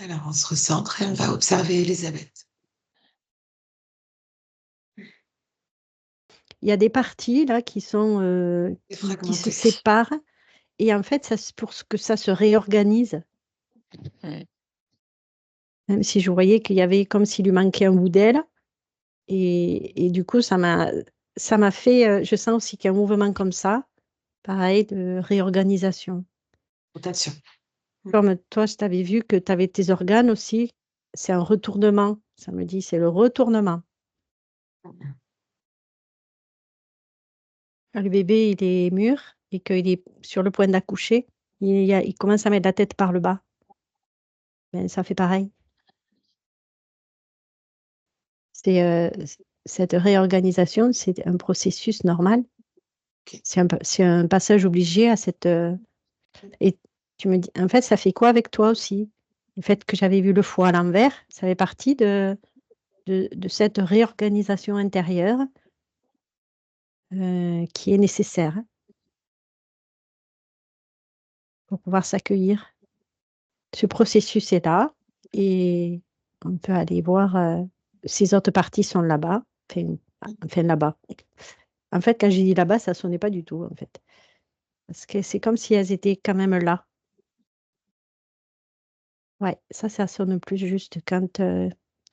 Alors, on se recentre et on va observer Elisabeth. Il y a des parties là qui sont qui se Défragmenter. séparent et en fait, pour que ça se réorganise, Mmh. même si je voyais qu'il y avait comme s'il lui manquait un bout d'aile. Et du coup, ça m'a fait, je sens aussi qu'il y a un mouvement comme ça, pareil, de réorganisation. Rotation. Comme toi, je t'avais vu que tu avais tes organes aussi, c'est un retournement. Ça me dit, c'est le retournement. Quand le bébé, il est mûr et qu'il est sur le point d'accoucher, il commence à mettre la tête par le bas. Ben, ça fait pareil. Cette réorganisation, c'est un processus normal. Ok. C'est un passage obligé à cette. Et tu me dis, en fait, ça fait quoi avec toi aussi? Le fait que j'avais vu le foie à l'envers, ça fait partie de cette réorganisation intérieure qui est nécessaire pour pouvoir s'accueillir. Ce processus est là et on peut aller voir. Ces autres parties sont là-bas. Enfin, là-bas. En fait, quand j'ai dit là-bas, ça sonnait pas du tout, en fait. Parce que c'est comme si elles étaient quand même là. Ouais, ça sonne plus juste quand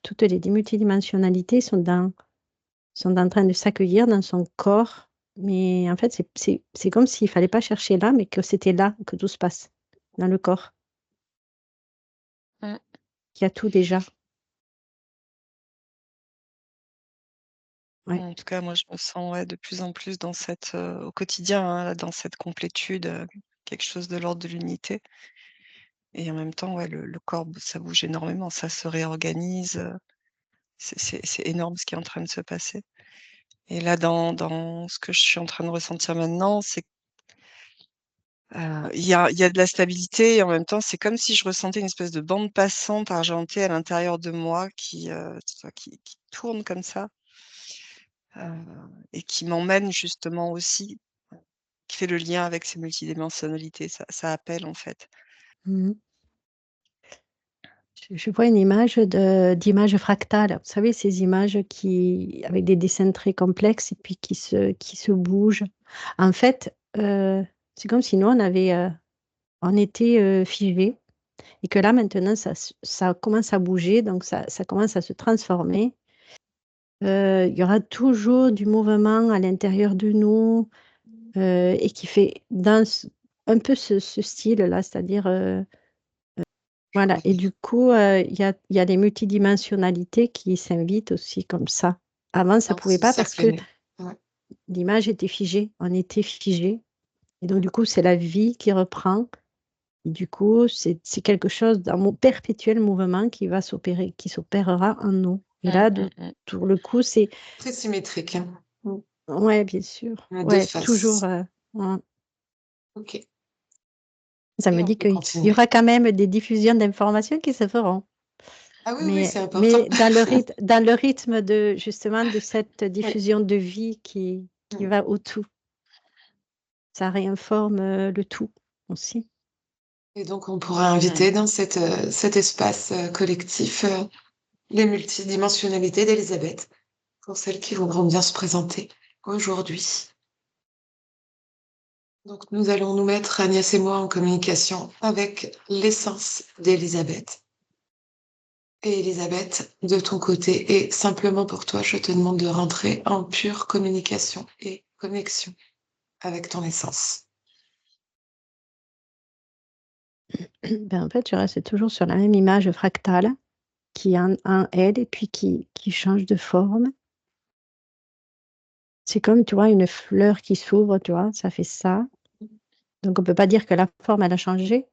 toutes les multidimensionnalités sont en train de s'accueillir dans son corps. Mais en fait, c'est comme s'il fallait pas chercher là, mais que c'était là que tout se passe, dans le corps, Mmh. qu'il y a tout déjà. Ouais. En tout cas, moi, je me sens, ouais, de plus en plus dans cette, au quotidien, hein, là, dans cette complétude, quelque chose de l'ordre de l'unité et en même temps, ouais, le corps, ça bouge énormément, ça se réorganise, c'est énorme ce qui est en train de se passer et là, dans ce que je suis en train de ressentir maintenant, c'est il y a de la stabilité et en même temps, c'est comme si je ressentais une espèce de bande passante argentée à l'intérieur de moi tu vois, qui tourne comme ça, heu et qui m'emmène justement aussi, qui fait le lien avec ces multidimensionnalités. Ça appelle, en fait. Mhm. Je vois une image d'image fractale. Vous savez, ces images avec des dessins très complexes et puis qui se bougent. En fait, c'est comme si nous, on était figés. Et que là, maintenant, ça commence à bouger, donc ça commence à se transformer. Il y aura toujours du mouvement à l'intérieur de nous et qui fait un peu ce style-là, c'est-à-dire, voilà. Et du coup, il y a des multidimensionnalités qui s'invitent aussi comme ça. Avant, ça ne Donc, pouvait ce pas parce cercle que né. Ouais. l'image était figée, on était figé. Et donc, du coup, c'est la vie qui reprend. Et du coup, c'est quelque chose d'un perpétuel mouvement qui s'opérera en nous. Et Mmh, là, mmh, mmh. pour le coup, c'est, Très symétrique, hein. ouais, bien sûr, On a deux ouais, toujours. faces. Ouais. Ok. Ça Et me on dit peut qu'il y continuer. aura quand même des diffusions d'informations qui se feront, Ah oui, oui, mais, c'est important. mais dans le rythme de justement de cette Oui. diffusion de vie qui va au tout. Ça réinforme le tout aussi. Et donc, on pourra Mmh. inviter dans cet espace collectif les multidimensionnalités d'Elisabeth, pour celles qui voudront bien se présenter aujourd'hui. Donc, nous allons nous mettre, Agnès et moi, en communication avec l'essence d'Elisabeth. Et Elisabeth, de ton côté, et simplement pour toi, je te demande de rentrer en pure communication et connexion avec ton essence. Ben, en fait, je reste toujours sur la même image fractale qui est en elle et puis qui change de forme. C'est comme, tu vois, une fleur qui s'ouvre, tu vois, ça fait ça. Donc, on peut pas dire que la forme, elle a changé.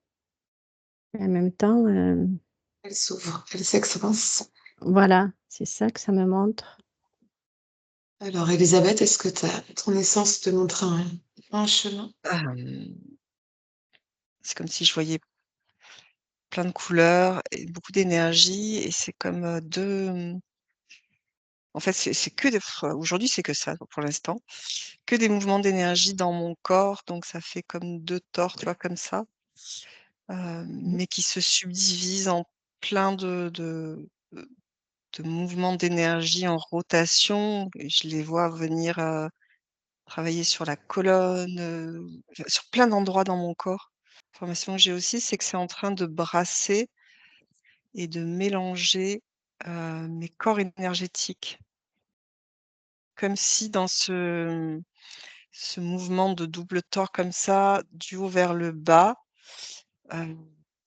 Mais en même temps, Elle s'ouvre, elle s'expanse. voilà, c'est ça que ça me montre. Alors, Elisabeth, est-ce que ton essence te montre un chemin? C'est comme si je voyais plein de couleurs et beaucoup d'énergie et c'est comme, en fait, c'est que des aujourd'hui, c'est que ça pour l'instant, que des mouvements d'énergie dans mon corps, donc ça fait comme 2 torts, tu vois, comme ça, Mmh. mais qui se subdivisent en plein de mouvements d'énergie en rotation et je les vois venir, travailler sur la colonne, sur plein d'endroits dans mon corps. L'information que j'ai aussi, c'est que c'est en train de brasser et de mélanger, mes corps énergétiques. Comme si dans ce mouvement de double tord comme ça, du haut vers le bas, heu,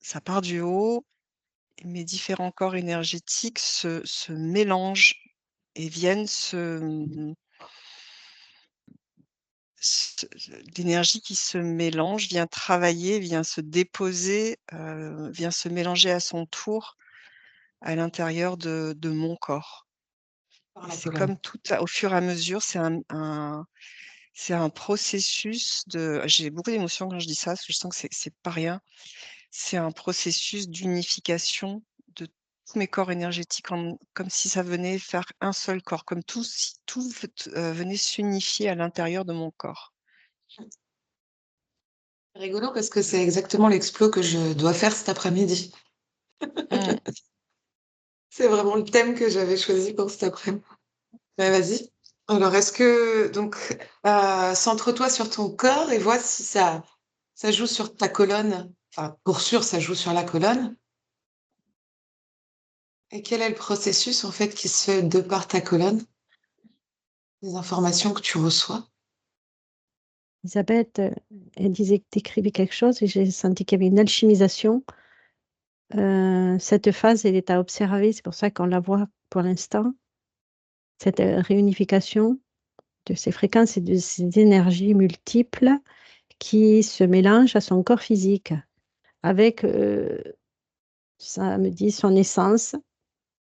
ça part du haut et mes différents corps énergétiques se mélangent et viennent l'énergie qui se mélange vient travailler, vient se déposer, vient se mélanger à son tour à l'intérieur de mon corps. Par Et la c'est colonne. comme tout au fur et à mesure, c'est un processus de j'ai beaucoup d'émotions quand je dis ça, parce que je sens que c'est pas rien. C'est un processus d'unification de tous mes corps énergétiques comme si ça venait faire un seul corps, comme tout si tout venait s'unifier à l'intérieur de mon corps. Rigolo parce que c'est exactement l'explo que je dois faire cet après-midi. Mmh. C'est vraiment le thème que j'avais choisi pour cet après-midi. Ouais, vas-y. Alors, est-ce que donc centre-toi sur ton corps et vois si ça joue sur ta colonne. Enfin, pour sûr, ça joue sur la colonne. Et quel est le processus en fait qui se fait de par ta colonne, les informations que tu reçois? Elisabeth, elle disait que tu écrivais quelque chose et j'ai senti qu'il y avait une alchimisation. Cette phase, elle est à observer, c'est pour ça qu'on la voit pour l'instant. Cette réunification de ces fréquences et de ces énergies multiples qui se mélangent à son corps physique avec, ça me dit, son essence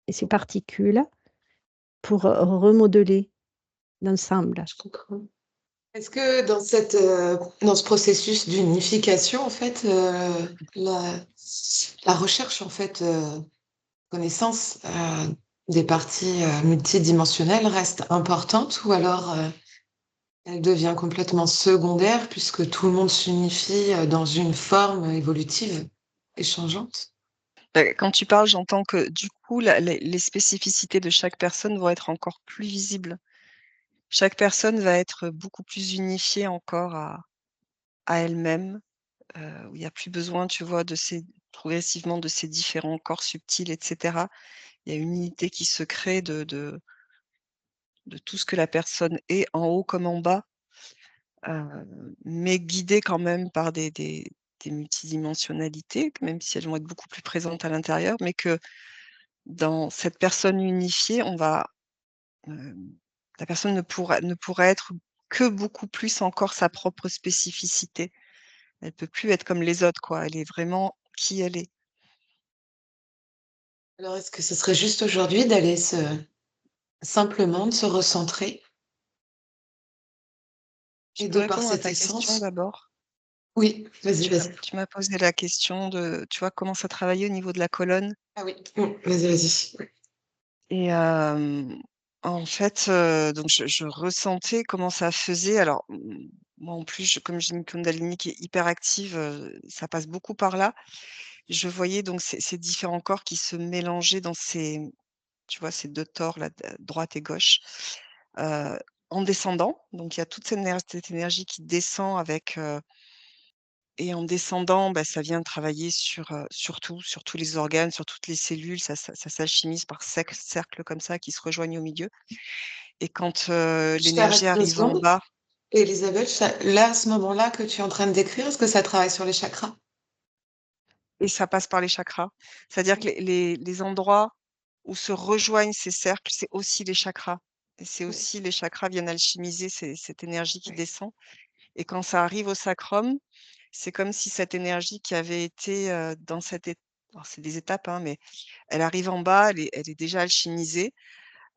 et ses particules pour remodeler l'ensemble. Je comprends. Est-ce que dans ce processus d'unification, en fait, la recherche, en fait, connaissance des parties multidimensionnelles reste importante ou alors elle devient complètement secondaire puisque tout le monde s'unifie dans une forme évolutive et changeante? Quand tu parles, j'entends que du coup, la les spécificités de chaque personne vont être encore plus visibles. Chaque personne va être beaucoup plus unifiée encore à elle-même, où il y a plus besoin, tu vois, progressivement de ces différents corps subtils et cetera. Il y a une unité qui se crée de tout ce que la personne est, en haut comme en bas, mais guidée quand même par des multidimensionnalités, même si elles vont être beaucoup plus présentes à l'intérieur, mais que dans cette personne unifiée, on va, hem, la personne ne pourra être que beaucoup plus encore sa propre spécificité. Elle peut plus être comme les autres, quoi. Elle est vraiment qui elle est. Alors, est-ce que ce serait juste aujourd'hui d'aller simplement de se recentrer Je et peux de par répondre à cette ta question essence? d'abord? Oui, vas-y, vas-y. Tu m'as posé la question de, tu vois, comment ça travaillait au niveau de la colonne Ah oui, vas-y, vas-y. et en fait, donc je ressentais comment ça faisait. Alors, moi, en plus, comme j'ai une kundalini qui est hyper active, ça passe beaucoup par là. Je voyais donc ces différents corps qui se mélangeaient dans ces, tu vois, ces 2 tores là, droite et gauche, heu, en descendant. Donc il y a toute cette énergie qui descend avec, et en descendant, bah, ça vient travailler sur tout, sur tous les organes, sur toutes les cellules. Ça s'alchimise par cercles comme ça qui se rejoignent au milieu et quand, Je l'énergie t'arrête 2 arrive en secondes. bas. Elisabeth, là, à ce moment-là que tu es en train de décrire, est-ce que ça travaille sur les chakras? Et ça passe par les chakras. C'est-à-dire que les endroits où se rejoignent ces cercles, c'est aussi les chakras et c'est Oui, aussi les chakras viennent alchimiser cette énergie qui oui. descend et quand ça arrive au sacrum, c'est comme si cette énergie qui avait été, dans cette ét alors c'est des étapes, hein, mais elle arrive en bas, elle est déjà alchimisée,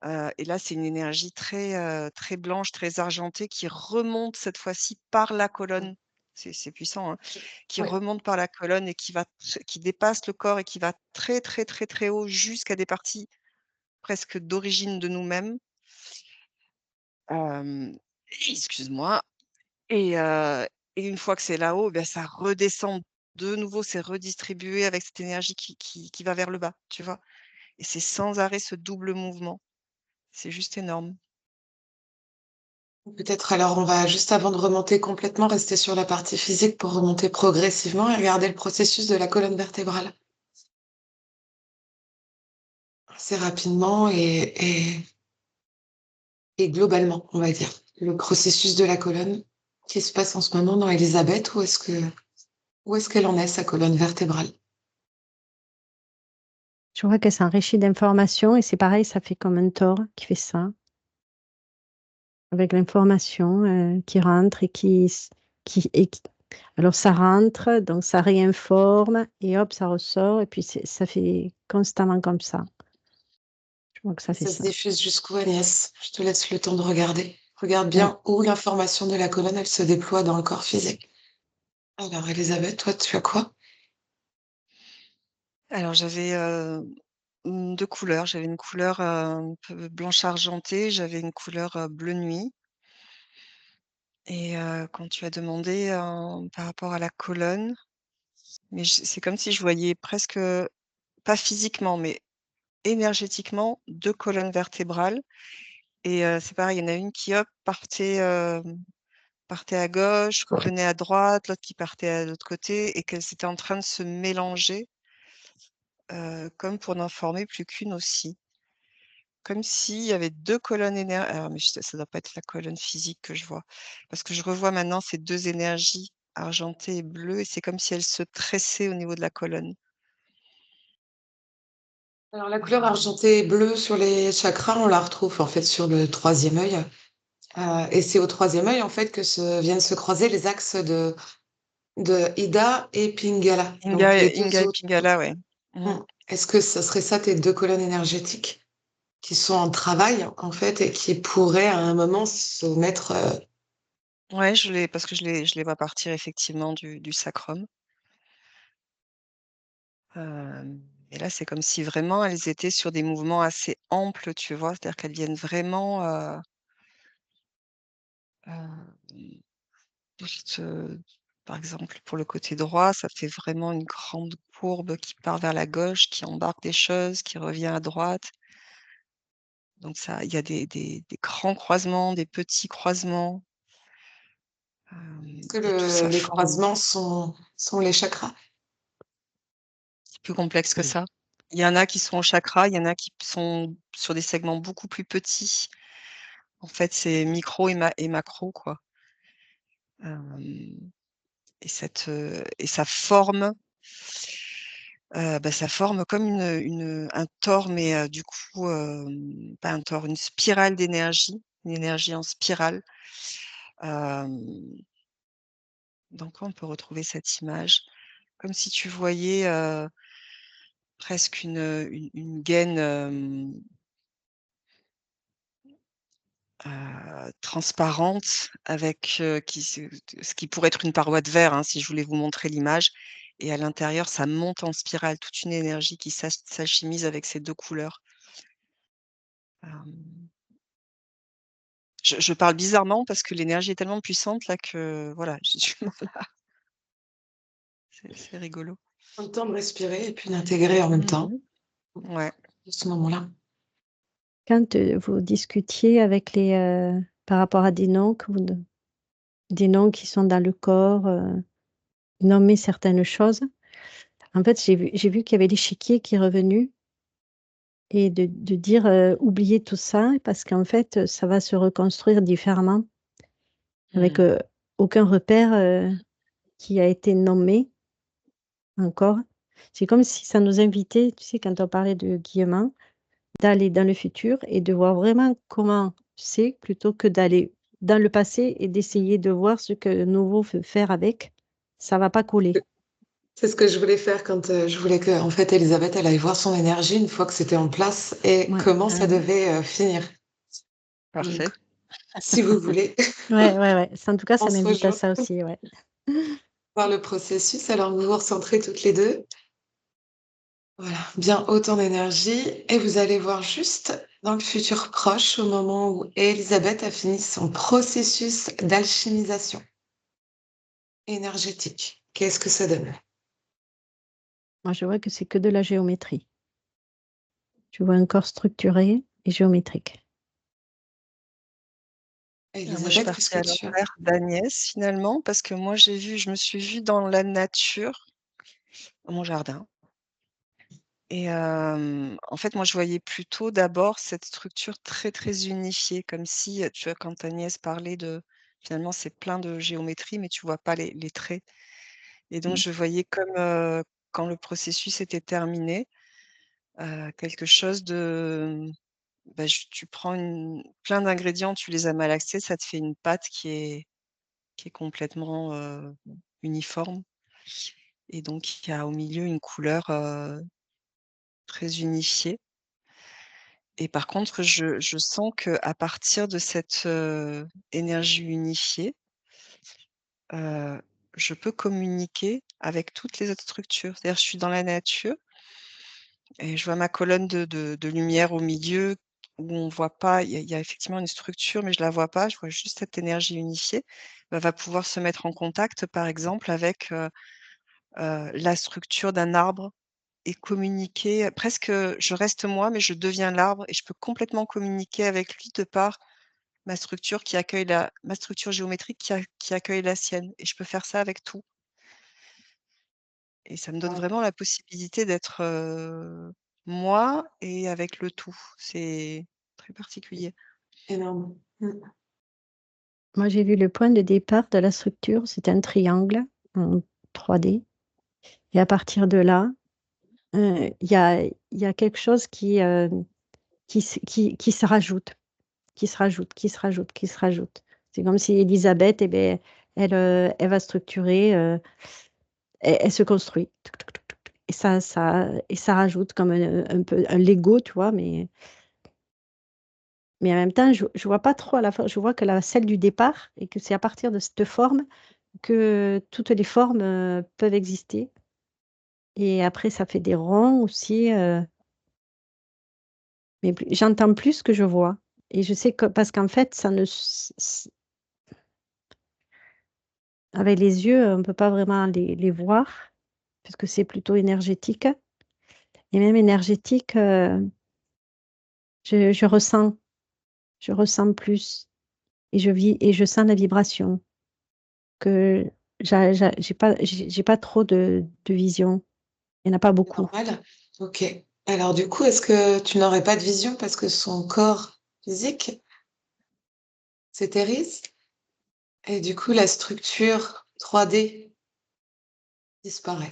et là, c'est une énergie très blanche, très argentée qui remonte cette fois-ci par la colonne. C'est puissant, hein, qui Oui. remonte par la colonne et qui dépasse le corps et qui va très, très, très, très haut jusqu'à des parties presque d'origine de nous-mêmes. Hem, excuse-moi et heu et une fois que c'est là-haut, bah, ça redescend de nouveau, c'est redistribué avec cette énergie qui va vers le bas, tu vois? Et c'est sans arrêt ce double mouvement. C'est juste énorme. Peut-être alors on va juste avant de remonter complètement, rester sur la partie physique pour remonter progressivement et regarder le processus de la colonne vertébrale. Assez rapidement et globalement, on va dire. Le processus de la colonne qui se passe en ce moment dans Elisabeth, où est-ce qu'elle en est, sa colonne vertébrale? Je vois qu'elle s'enrichit d'informations et c'est pareil, ça fait comme un tore qui fait ça, avec l'information qui rentre et qui. Alors ça rentre, donc ça réinforme et hop, ça ressort et puis ça fait constamment comme ça. Je vois que ça Et fait ça se ça. diffuse jusqu'où, Agnès? Je te laisse le temps de regarder. Regarde Ouais. bien où l'information de la colonne, elle se déploie dans le corps physique. Alors, Elisabeth, toi, tu as quoi? Alors j'avais, 2 couleurs. J'avais une couleur, un peu blanche argentée, j'avais une couleur, bleu nuit et quand tu as demandé, par rapport à la colonne, mais c'est comme si je voyais presque, pas physiquement, mais énergétiquement 2 colonnes vertébrales et c'est pareil, il y en a une qui hop partait à gauche, revenait à droite, l'autre qui partait à l'autre côté et qu'elles étaient en train de se mélanger, comme pour n'en former plus qu'une aussi. Comme s'il y avait 2 colonnes alors mais ça doit pas être la colonne physique que je vois. Parce que je revois maintenant ces 2 énergies argentée et bleue et c'est comme si elles se tressaient au niveau de la colonne. Alors, la couleur argentée et bleue sur les chakras, on la retrouve en fait sur le troisième œil. Et c'est au troisième œil en fait que viennent se croiser les axes de Ida et Pingala. Donc, les Inga deux et autres. Pingala, ouais. Mmh. Est-ce que ce serait ça tes deux colonnes énergétiques qui sont en travail en fait et qui pourraient à un moment se mettre. Ouais, parce que je les vois partir effectivement du sacrum. Et là, c'est comme si vraiment elles étaient sur des mouvements assez amples, tu vois? C'est-à-dire qu'elles viennent vraiment, hem, juste, par exemple, pour le côté droit, ça fait vraiment une grande courbe qui part vers la gauche, qui embarque des choses, qui revient à droite. Donc ça il y a des grands croisements, des petits croisements, Est-ce que et tout ça les forme. croisements sont les chakras? C'est plus complexe que ça. Il y en a qui sont au chakra, il y en a qui sont sur des segments beaucoup plus petits. En fait, c'est micro et macro, quoi. Hem et ça forme, ça forme comme un tore, mais du coup, pas un tore, une spirale d'énergie, une énergie en spirale. Hem, donc on peut retrouver cette image, comme si tu voyais, presque une gaine, transparente avec, ce qui pourrait être une paroi de verre, hein, si je voulais vous montrer l'image et à l'intérieur, ça monte en spirale, toute une énergie qui s'alchimise avec ces 2 couleurs. Hem, je parle bizarrement parce que l'énergie est tellement puissante là que voilà, j'ai du mal à c'est rigolo. Prends le temps de respirer et puis d'intégrer en même temps, Mmh. Ouais. à ce moment-là. Quand vous discutiez avec par rapport à des noms qui sont dans le corps, nommer certaines choses, en fait, j'ai vu qu'il y avait l'échiquier qui est revenu et de dire, oubliez tout ça parce qu'en fait, ça va se reconstruire différemment avec, Mmh. aucun repère, qui a été nommé encore. C'est comme si ça nous invitait, tu sais, quand on parlait de guillemins, d'aller dans le futur et de voir vraiment comment c'est, plutôt que d'aller dans le passé et d'essayer de voir ce que le nouveau veut faire avec. Ça va pas coller. C'est ce que je voulais faire quand je voulais que, en fait, Elisabeth, elle aille voir son énergie une fois que c'était en place et Ouais, comment ça carrément. devait finir. Parfait. Donc, si vous voulez, Ouais, ouais, ouais. Ça, en tout cas, on ça se m'invite à rejoint ça aussi, ouais. par le processus. Alors, vous vous recentrez toutes les deux. Voilà, bien haut en énergie. Et vous allez voir juste dans le futur proche, au moment où Elisabeth a fini son processus d'alchimisation énergétique. Qu'est-ce que ça donne? Moi, je vois que c'est que de la géométrie. Je vois un corps structuré et géométrique. Moi, je suis Elisabeth, qu'est-ce partie que à tu as? l'envers d'Agnès finalement, parce que moi, je me suis vue dans la nature, dans mon jardin. Et en fait, moi, je voyais plutôt d'abord cette structure très, très unifiée, comme si, tu vois, quand Agnès parlait de finalement, c'est plein de géométrie, mais tu vois pas les traits. Et donc, je voyais comme, quand le processus était terminé, quelque chose de bah, tu prends plein d'ingrédients, tu les as malaxés, ça te fait une pâte qui est complètement, uniforme et donc il y a au milieu une couleur, très unifiée et par contre je sens qu'à partir de cette, énergie unifiée, heu, je peux communiquer avec toutes les autres structures. C'est-à-dire je suis dans la nature et je vois ma colonne de lumière au milieu où on voit pas, il y a effectivement une structure, mais je la vois pas, je vois juste cette énergie unifiée. Bah, va pouvoir se mettre en contact, par exemple, avec, la structure d'un arbre et communiquer, presque, je reste moi, mais je deviens l'arbre et je peux complètement communiquer avec lui de par ma structure qui accueille ma structure géométrique qui accueille la sienne et je peux faire ça avec tout et ça me donne Wow, vraiment la possibilité d'être, moi et avec le tout. C'est très particulier. énorme. Moi, j'ai vu le point de départ de la structure, c'est un triangle en 3D. Et à partir de là, il y a quelque chose qui se rajoute, qui se rajoute, qui se rajoute, qui se rajoute. C'est comme si Elisabeth, eh ben, elle va structurer, elle se construit. Tuc, tuc, tuc, tuc, tuc. Et ça rajoute comme un peu un Lego, tu vois, mais en même temps, je ne vois pas trop à la fin. Je vois que celle du départ et que c'est à partir de cette forme que toutes les formes peuvent exister. Et après, ça fait des ronds aussi. Mais j'entends plus que je vois. Et je sais que, parce qu'en fait, avec les yeux, on ne peut pas vraiment les voir, puisque c'est plutôt énergétique. Et même énergétique, je ressens plus. Et je vis et je sens la vibration. Que j'ai pas trop de vision. Il n'y en a pas C'est beaucoup. normal. Ok. Alors du coup, est-ce que tu n'aurais pas de vision parce que son corps physique s'éthérise et du coup la structure 3D disparaît?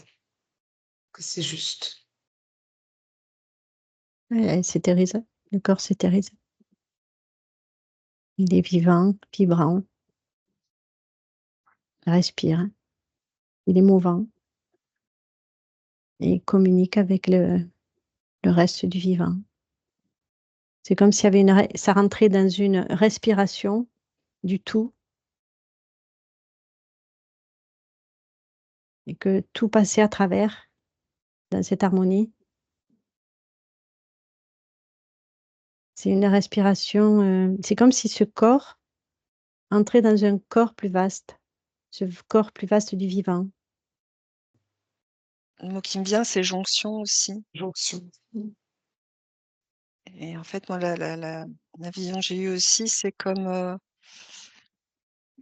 Que c'est juste. Ouais, elle s'éthérise. Le corps s'éthérise. Il est vivant, vibrant, il respire, il est mouvant et il communique avec le reste du vivant. C'est comme s'il y avait ça rentrait dans une respiration du tout et que tout passait à travers dans cette harmonie. C'est une respiration, c'est comme si ce corps entrait dans un corps plus vaste, ce corps plus vaste du vivant. Le mot qui me vient, c'est jonction aussi Jonction. et en fait, moi, la vision que j'ai eue aussi, c'est comme,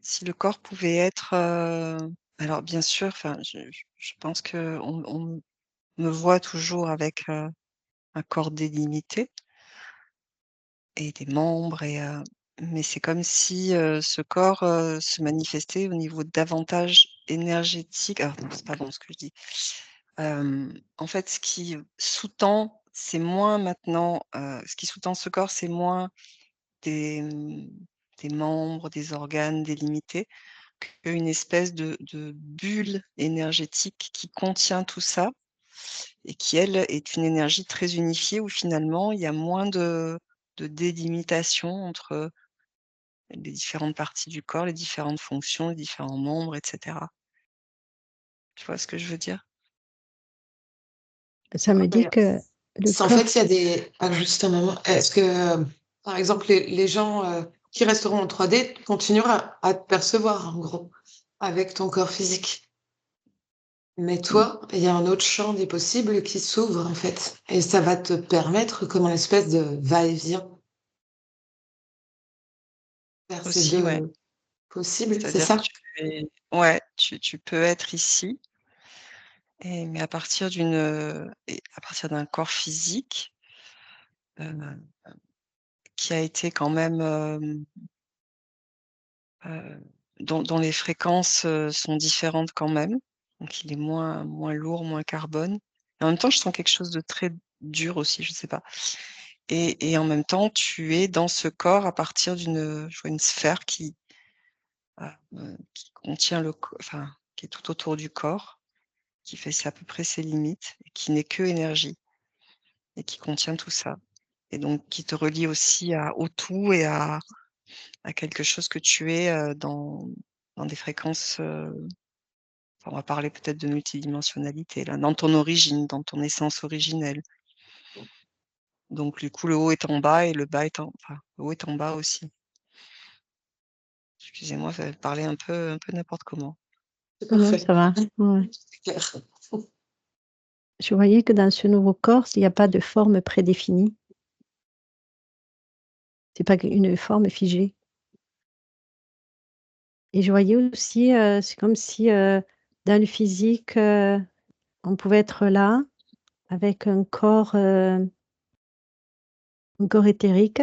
si le corps pouvait être, alors bien sûr, enfin, je pense qu'on me voit toujours avec, un corps délimité et des membres mais c'est comme si, ce corps, se manifestait au niveau davantage énergétique. Alors non, c'est pas bon ce que je dis. En fait, ce qui sous-tend ce corps, c'est moins des, des membres, des organes délimités, qu'une espèce de bulle énergétique qui contient tout ça et qui, elle, est une énergie très unifiée où finalement il y a moins de délimitation entre les différentes parties du corps, les différentes fonctions, les différents membres et cetera. Tu vois ce que je veux dire? Ça me dit Mais que le en corps, fait, il y a des. Ah, juste un moment. Est-ce que, par exemple, les gens qui resteront en 3D continueront à te percevoir, en gros, avec ton corps physique? Mais toi, il y a un autre champ des possibles qui s'ouvre, en fait. Et ça va te permettre comme une espèce de va-et-vient vers ces Aussi, ouais. deux possibles, c'est C'est-à-dire que ça? tu peux être ici mais à partir d'un corps physique, heu, qui a été quand même, heu, dont les fréquences, sont différentes quand même. Donc il est moins lourd, moins carbone. Et en même temps, je sens quelque chose de très dur aussi, je sais pas. Et en même temps, tu es dans ce corps à partir je vois une sphère qui contient enfin, qui est tout autour du corps, qui fait c'est à peu près ses limites et qui n'est que énergie et qui contient tout ça. Et donc qui te relie aussi au tout et à quelque chose que tu es, dans des fréquences, enfin, on va parler peut-être de multidimensionnalité là, dans ton origine, dans ton essence originelle. Donc du coup, le haut est en bas et le bas est le haut est en bas aussi. Excusez-moi, ça va parler un peu n'importe comment. C'est Non, non, parfait. ça va. Ouais. C'est clair. Je voyais que dans ce nouveau corps, il n'y a pas de forme prédéfinie. C'est pas une forme figée. Et je voyais aussi, c'est comme si, dans le physique, on pouvait être là avec un corps éthérique,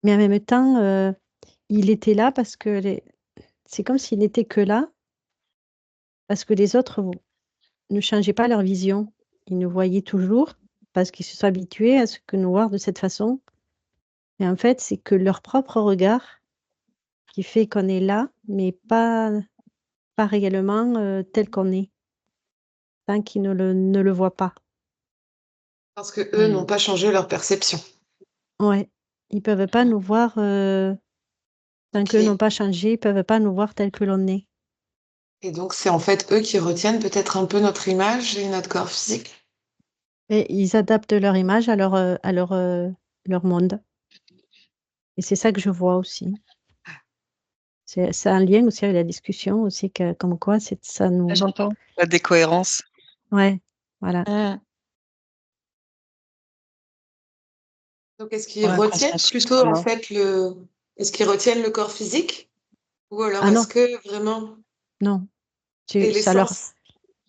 mais en même temps, il était là parce que c'est comme s'il n'était que là, parce que les autres ne changeaient pas leur vision. Ils nous voyaient toujours parce qu'ils se sont habitués à ce que nous voir de cette façon. Et en fait, c'est que leur propre regard qui fait qu'on est là, mais pas réellement, tel qu'on est, tant qu'ils ne le voient pas. Parce que eux n'ont Mmh. pas changé leur perception. Ouais, ils peuvent pas nous voir, tant qu'eux n'ont Ok. pas changé, ils peuvent pas nous voir tels que l'on est. Et donc, c'est en fait eux qui retiennent peut-être un peu notre image et notre corps physique. Et ils adaptent leur image leur monde. Et c'est ça que je vois aussi. C'est un lien aussi avec la discussion aussi que comme quoi ça Ah, nous j'entends. La décohérence. ouais, voilà. Mmh. Donc, est-ce qu'ils Ouais, un retiennent consensus plutôt, en commun. fait, est-ce qu'ils retiennent le corps physique? Ou alors, Ah est-ce non, que vraiment. non, Et ça leur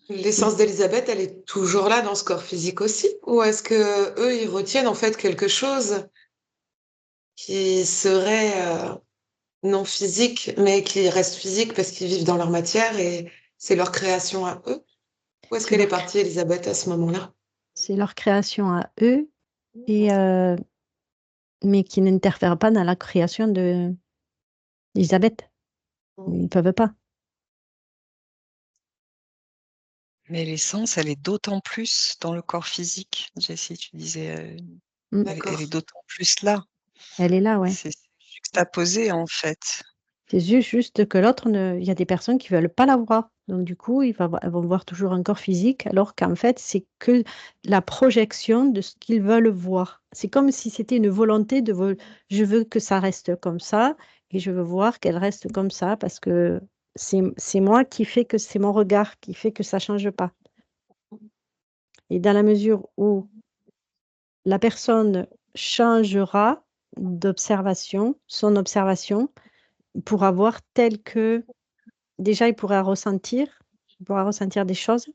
l'essence d'Elisabeth, elle est toujours là dans ce corps physique aussi? Ou est-ce que eux, ils retiennent, en fait, quelque chose qui serait non physique, mais qui reste physique parce qu'ils vivent dans leur matière et c'est leur création à eux? Où est-ce c'est qu'elle est leur partie, Elisabeth, à ce moment-là? c'est leur création à eux et mais qui n'interfèrent pas dans la création d'Élisabeth. Ils peuvent pas. Mais l'essence, elle est d'autant plus dans le corps physique. Jessie, tu disais, Mmh. elle est D'accord. d'autant plus là. Elle est là, ouais. C'est juxtaposé, en fait. C'est juste que l'autre ne il y a des personnes qui veulent pas la voir. Donc du coup, elles vont voir toujours un corps physique, alors qu'en fait, c'est que la projection de ce qu'ils veulent voir. C'est comme si c'était une volonté je veux que ça reste comme ça et je veux voir qu'elle reste comme ça parce que c'est moi qui fait que c'est mon regard qui fait que ça change pas. Et dans la mesure où la personne changera son observation pour avoir tel que déjà, il pourra ressentir des choses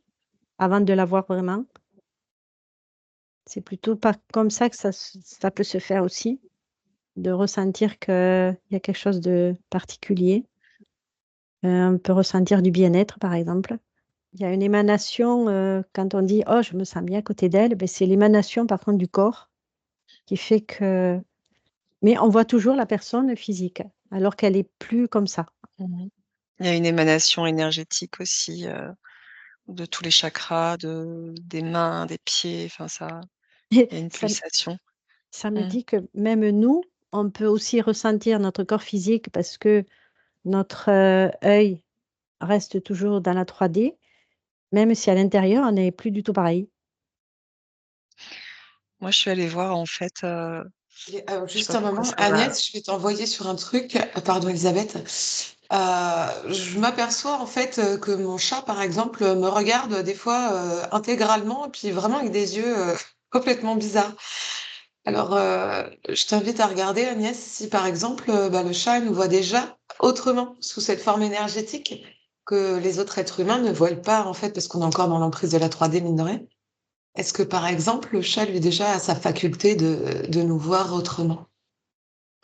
avant de la voir vraiment. C'est plutôt pas comme ça que ça peut se faire aussi, de ressentir qu'il y a quelque chose de particulier. On peut ressentir du bien-être, par exemple. Il y a une émanation, quand on dit: «Oh, je me sens bien à côté d'elle», beh, c'est l'émanation, par contre, du corps qui fait que mais on voit toujours la personne physique, alors qu'elle est plus comme ça. Mmh. Il y a une émanation énergétique aussi, de tous les chakras, des mains, des pieds, enfin ça Et il y a une ça pulsation. ça me Mmh. dit que même nous, on peut aussi ressentir notre corps physique parce que notre, œil reste toujours dans la 3D, même si à l'intérieur, on n'est plus du tout pareil. Moi, je suis allée voir en fait, Et, je sais juste pas un pourquoi moment, ça m'a Agnès, je vais t'envoyer sur un truc. Pardon, Elisabeth. Je m'aperçois en fait que mon chat, par exemple, me regarde des fois intégralement, et puis vraiment avec des yeux complètement bizarres. Alors, je t'invite à regarder, Agnès, si par exemple, le chat nous voit déjà autrement, sous cette forme énergétique, que les autres êtres humains ne voient pas, en fait, parce qu'on est encore dans l'emprise de la 3D, mine de rien. Est-ce que, par exemple, le chat, lui, déjà, a sa faculté de nous voir autrement?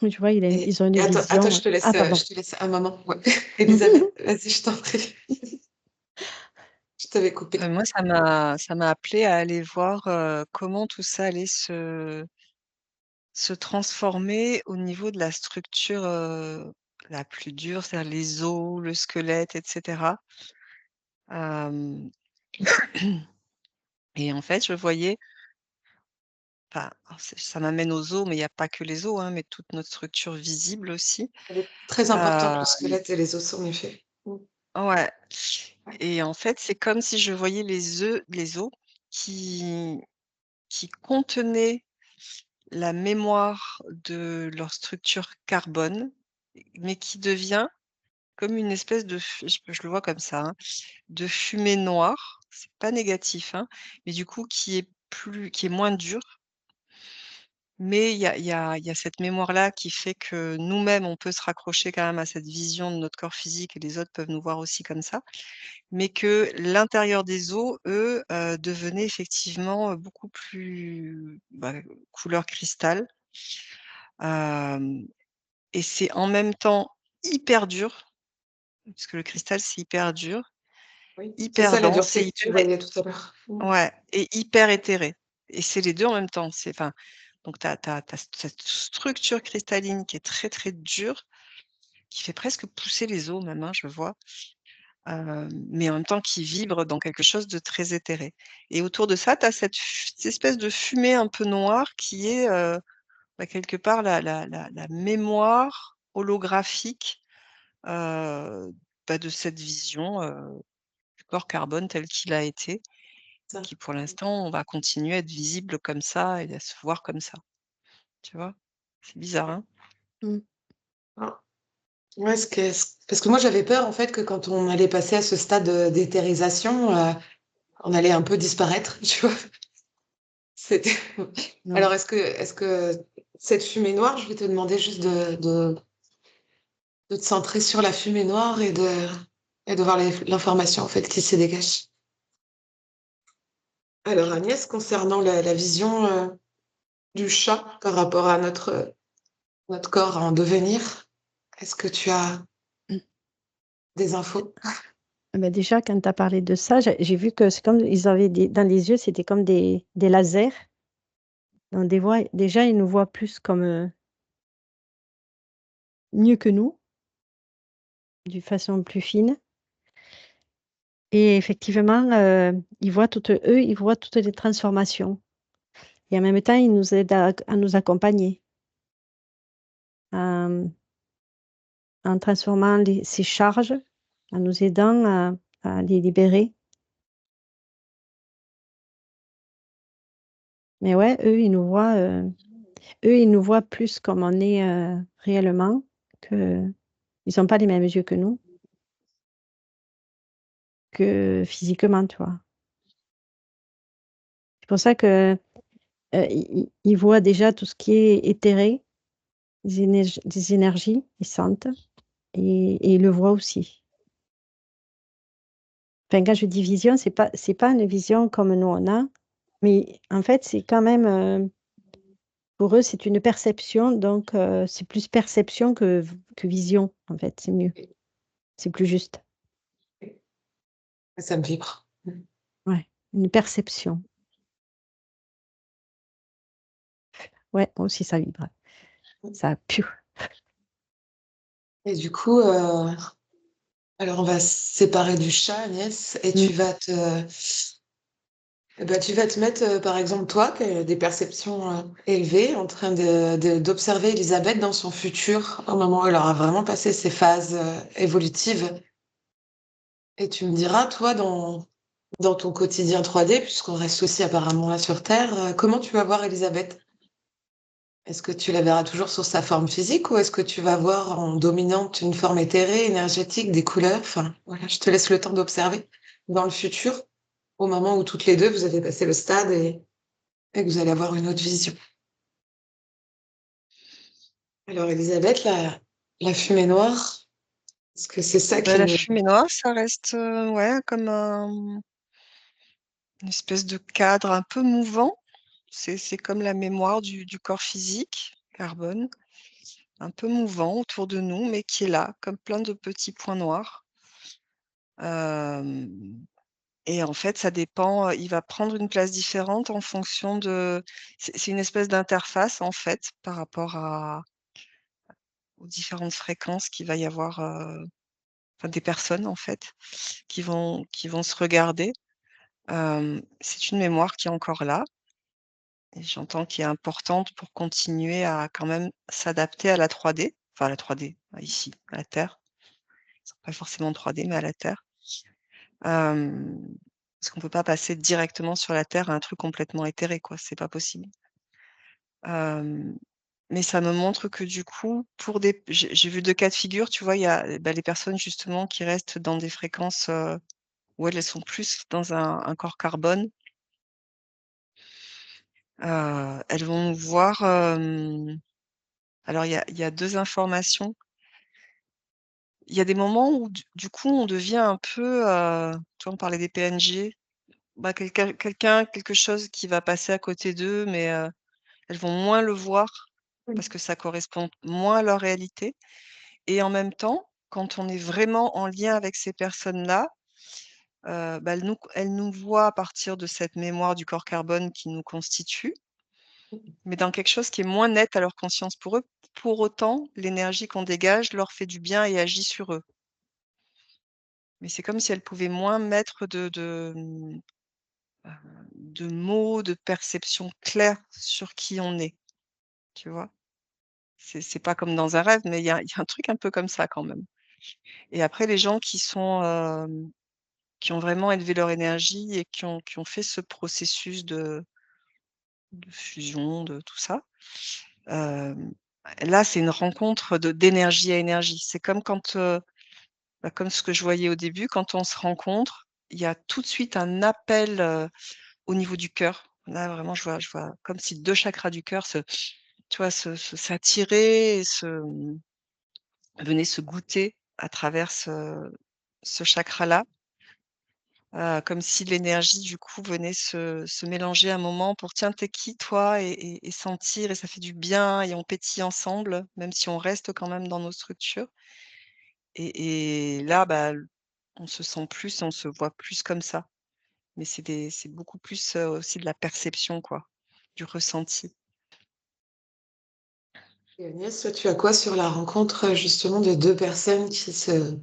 Oui, tu vois, ils ont une Attends, vision. Ah, pardon. je te laisse un moment. Ouais. Elisabeth, vas-y, je t'en prie. Je t'avais coupé. Moi, ça m'a appelé à aller voir, comment tout ça allait se transformer au niveau de la structure, la plus dure, c'est-à-dire les os, le squelette et cetera. Hem Et en fait, je voyais enfin, alors ça m'amène aux os, mais il y a pas que les os, hein, mais toute notre structure visible aussi. Elle est très importante, Heu, le squelette et les os, en effet. Mm. ouais Ouais. et en fait, c'est comme si je voyais les os qui contenaient la mémoire de leur structure carbone, mais qui devient comme une espèce de je le vois comme ça, hein, de fumée noire. C'est pas négatif, hein, mais du coup qui est moins dur. Mais il y a cette mémoire-là qui fait que nous-mêmes, on peut se raccrocher quand même à cette vision de notre corps physique et les autres peuvent nous voir aussi comme ça. Mais que l'intérieur des os, eux, devenaient effectivement, beaucoup plus, couleur cristal. Hem Et c'est en même temps hyper dur, parce que le cristal, c'est hyper dur, Oui, c'est hyper ça la dense et dureté que tu hyper voyais tout à l'heure. Mm. ouais et hyper éthéré et c'est les 2 en même temps. C'est enfin, donc tu as cette structure cristalline qui est très, très dure, qui fait presque pousser les os même, hein, je vois, mais en même temps qui vibre dans quelque chose de très éthéré et autour de ça, tu as cette espèce de fumée un peu noire qui est, quelque part la mémoire holographique, heu, de cette vision, du corps carbone tel qu'il a été, Ça. qui pour l'instant, on va continuer à être visible comme ça et à se voir comme ça, tu vois? C'est bizarre, hein? Mmh. Ah. Ouais, parce que moi j'avais peur en fait que quand on allait passer à ce stade d'éthérisation, on allait un peu disparaître, tu vois. C'était... Non. Alors est-ce que cette fumée noire, je vais te demander juste de te centrer sur la fumée noire et de voir l'information en fait qui s'y dégage. Alors Agnès, concernant la vision du chat par rapport à notre corps en devenir, est-ce que tu as Mmh. des infos? Ah bah, déjà, quand tu as parlé de ça, j'ai vu que c'est comme ils avaient dans les yeux, c'était comme des lasers. On des voit déjà, ils nous voient plus comme, mieux que nous, d'une façon plus fine et effectivement, ils voient toutes les transformations et en même temps, ils nous aident à nous accompagner, hem, en transformant ces charges, en nous aidant à les libérer. Mais ouais, eux, ils nous voient plus comme on est, réellement, qu'ils ont pas les mêmes yeux que physiquement, tu vois? C'est pour ça que, ils voient déjà tout ce qui est éthéré, des énergies, ils sentent et ils le voient aussi. Enfin, quand je dis vision, c'est pas une vision comme nous on a, mais en fait, c'est quand même, pour eux, c'est une perception donc c'est plus perception que vision, en fait, c'est mieux, c'est plus juste. Ça me vibre. Ouais, une perception. Ouais, moi aussi ça vibre. Ça piou. Et du coup, alors on va se séparer du chat, Agnès, et Mmh. tu vas te mettre, par exemple, toi, qui as des perceptions élevées, en train d'observer Elisabeth dans son futur, au moment où elle aura vraiment passé ses phases évolutives. Et tu me diras, toi, dans ton quotidien 3D, puisqu'on reste aussi apparemment là sur Terre, comment tu vas voir Elisabeth? Est-ce que tu la verras toujours sur sa forme physique ou est-ce que tu vas voir en dominante une forme éthérée, énergétique, des couleurs? Enfin, voilà, je te laisse le temps d'observer dans le futur, au moment où toutes les deux, vous avez passé le stade et que vous allez avoir une autre vision. Alors, Elisabeth, la fumée noire, est-ce que c'est ça qui La nous... fumée noire, ça reste ouais, comme une espèce de cadre un peu mouvant. C'est comme la mémoire du corps physique, carbone, un peu mouvant autour de nous, mais qui est là, comme plein de petits points noirs. Et en fait, ça dépend, il va prendre une place différente en fonction de c'est une espèce d'interface, en fait, par rapport aux différentes fréquences qu'il va y avoir, enfin des personnes, en fait, qui vont se regarder. C'est une mémoire qui est encore là et j'entends qui est importante pour continuer à quand même s'adapter à la 3D, enfin à la 3D, à ici, à la Terre. Pas forcément 3D, mais à la Terre. Parce qu'on peut pas passer directement sur la Terre à un truc complètement éthéré, quoi, c'est pas possible. Hem, mais ça me montre que du coup, pour des j'ai vu 2 cas de figure, tu vois? Il y a, bah, les personnes justement qui restent dans des fréquences, où elles sont plus dans un corps carbone. Elles vont nous voir, alors il y a 2 informations. Il y a des moments où du coup on devient un peu, tu vois, on parlait des PNG, bah, quelque chose qui va passer à côté d'eux, mais, elles vont moins le voir parce que ça correspond moins à leur réalité et en même temps, quand on est vraiment en lien avec ces personnes-là, bah, elles nous voient à partir de cette mémoire du corps carbone qui nous constitue, mais dans quelque chose qui est moins net à leur conscience pour eux. Pour autant, l'énergie qu'on dégage leur fait du bien et agit sur eux. Mais c'est comme si elles pouvaient moins mettre de mots, de perception claire sur qui on est, tu vois? C'est pas comme dans un rêve, mais il y a un truc un peu comme ça quand même. Et après les gens qui ont vraiment élevé leur énergie et qui ont fait ce processus de fusion, de tout ça, hem, là, c'est une rencontre d'énergie à énergie. C'est comme quand, bah, comme ce que je voyais au début, quand on se rencontre, il y a tout de suite un appel, au niveau du cœur. Là, vraiment, je vois comme si 2 chakras du cœur tu vois, s'attiraient et venaient se goûter à travers ce chakra-là, comme si l'énergie, du coup, venait se mélanger un moment pour: «Tiens, tu es qui toi?» et sentir et ça fait du bien et on pétille ensemble, même si on reste quand même dans nos structures et là, bah, on se sent plus, on se voit plus comme ça. Mais c'est beaucoup plus, aussi de la perception, quoi, du ressenti. Et Agnès, toi, tu as quoi sur la rencontre justement de deux personnes qui sont